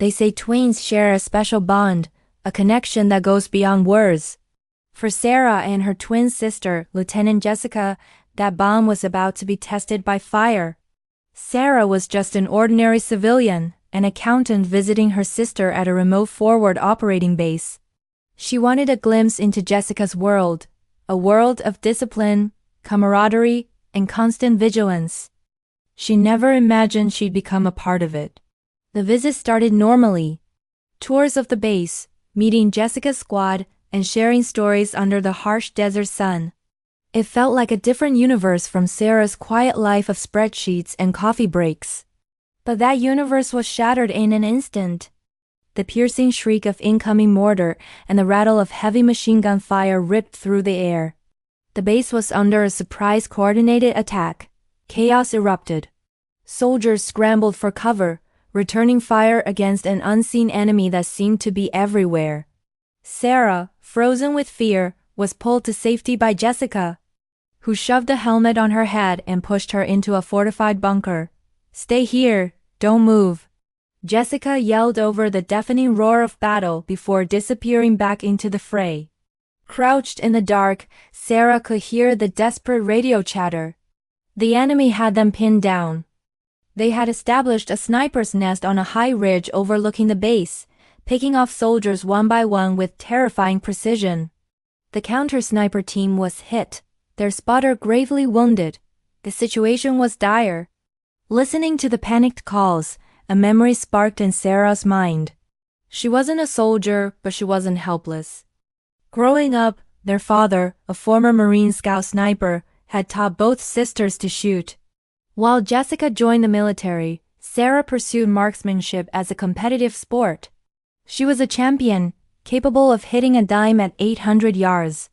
They say twins share a special bond, a connection that goes beyond words. For Sarah and her twin sister, Lieutenant Jessica, that bond was about to be tested by fire. Sarah was just an ordinary civilian, an accountant visiting her sister at a remote forward operating base. She wanted a glimpse into Jessica's world, a world of discipline, camaraderie, and constant vigilance. She never imagined she'd become a part of it. The visit started normally. Tours of the base, meeting Jessica's squad, and sharing stories under the harsh desert sun. It felt like a different universe from Sarah's quiet life of spreadsheets and coffee breaks. But that universe was shattered in an instant. The piercing shriek of incoming mortar and the rattle of heavy machine gun fire ripped through the air. The base was under a surprise coordinated attack. Chaos erupted. Soldiers scrambled for cover, returning fire against an unseen enemy that seemed to be everywhere. Sarah, frozen with fear, was pulled to safety by Jessica, who shoved a helmet on her head and pushed her into a fortified bunker. "Stay here, don't move," Jessica yelled over the deafening roar of battle before disappearing back into the fray. Crouched in the dark, Sarah could hear the desperate radio chatter. The enemy had them pinned down. They had established a sniper's nest on a high ridge overlooking the base, picking off soldiers one by one with terrifying precision. The counter-sniper team was hit, their spotter gravely wounded. The situation was dire. Listening to the panicked calls, a memory sparked in Sarah's mind. She wasn't a soldier, but she wasn't helpless. Growing up, their father, a former Marine Scout sniper, had taught both sisters to shoot. While Jessica joined the military, Sarah pursued marksmanship as a competitive sport. She was a champion, capable of hitting a dime at 800 yards.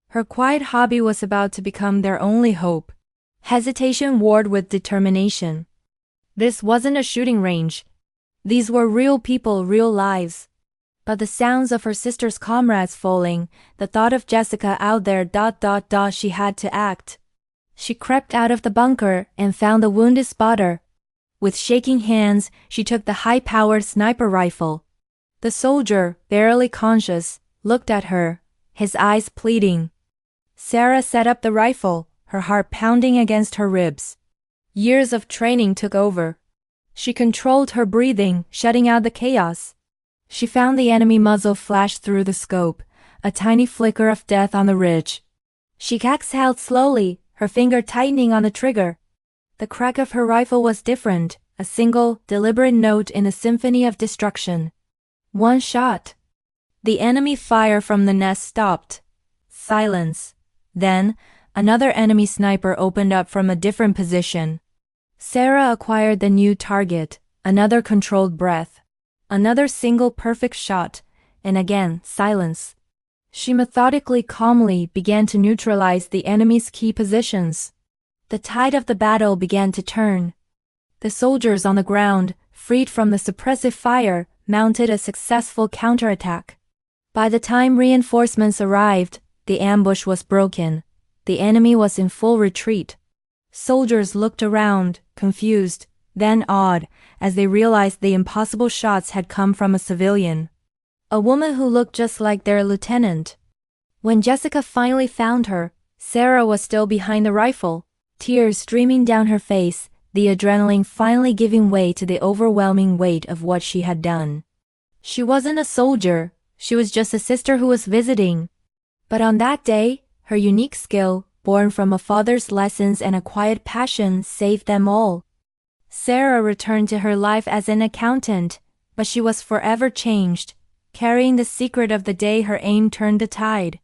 Her quiet hobby was about to become their only hope. Hesitation warred with determination. This wasn't a shooting range. These were real people, real lives. But the sounds of her sister's comrades falling, the thought of Jessica out there, she had to act. She crept out of the bunker and found the wounded spotter. With shaking hands, she took the high-powered sniper rifle. The soldier, barely conscious, looked at her, his eyes pleading. Sarah set up the rifle, her heart pounding against her ribs. Years of training took over. She controlled her breathing, shutting out the chaos. She found the enemy muzzle flash through the scope, a tiny flicker of death on the ridge. She exhaled slowly, her finger tightening on the trigger. The crack of her rifle was different, a single, deliberate note in a symphony of destruction. One shot. The enemy fire from the nest stopped. Silence. Then, another enemy sniper opened up from a different position. Sarah acquired the new target, another controlled breath. Another single perfect shot, and again, silence. She methodically, calmly began to neutralize the enemy's key positions. The tide of the battle began to turn. The soldiers on the ground, freed from the suppressive fire, mounted a successful counterattack. By the time reinforcements arrived, the ambush was broken. The enemy was in full retreat. Soldiers looked around, confused, then awed, as they realized the impossible shots had come from a civilian. A woman who looked just like their lieutenant. When Jessica finally found her, Sarah was still behind the rifle, tears streaming down her face, the adrenaline finally giving way to the overwhelming weight of what she had done. She wasn't a soldier, she was just a sister who was visiting. But on that day, her unique skill, born from a father's lessons and a quiet passion, saved them all. Sarah returned to her life as an accountant, but she was forever changed, carrying the secret of the day her aim turned the tide.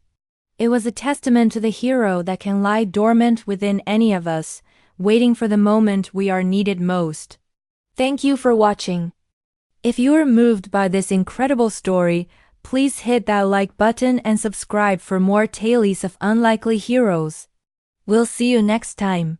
It was a testament to the hero that can lie dormant within any of us, waiting for the moment we are needed most. Thank you for watching. If you are moved by this incredible story, please hit that like button and subscribe for more tales of unlikely heroes. We'll see you next time.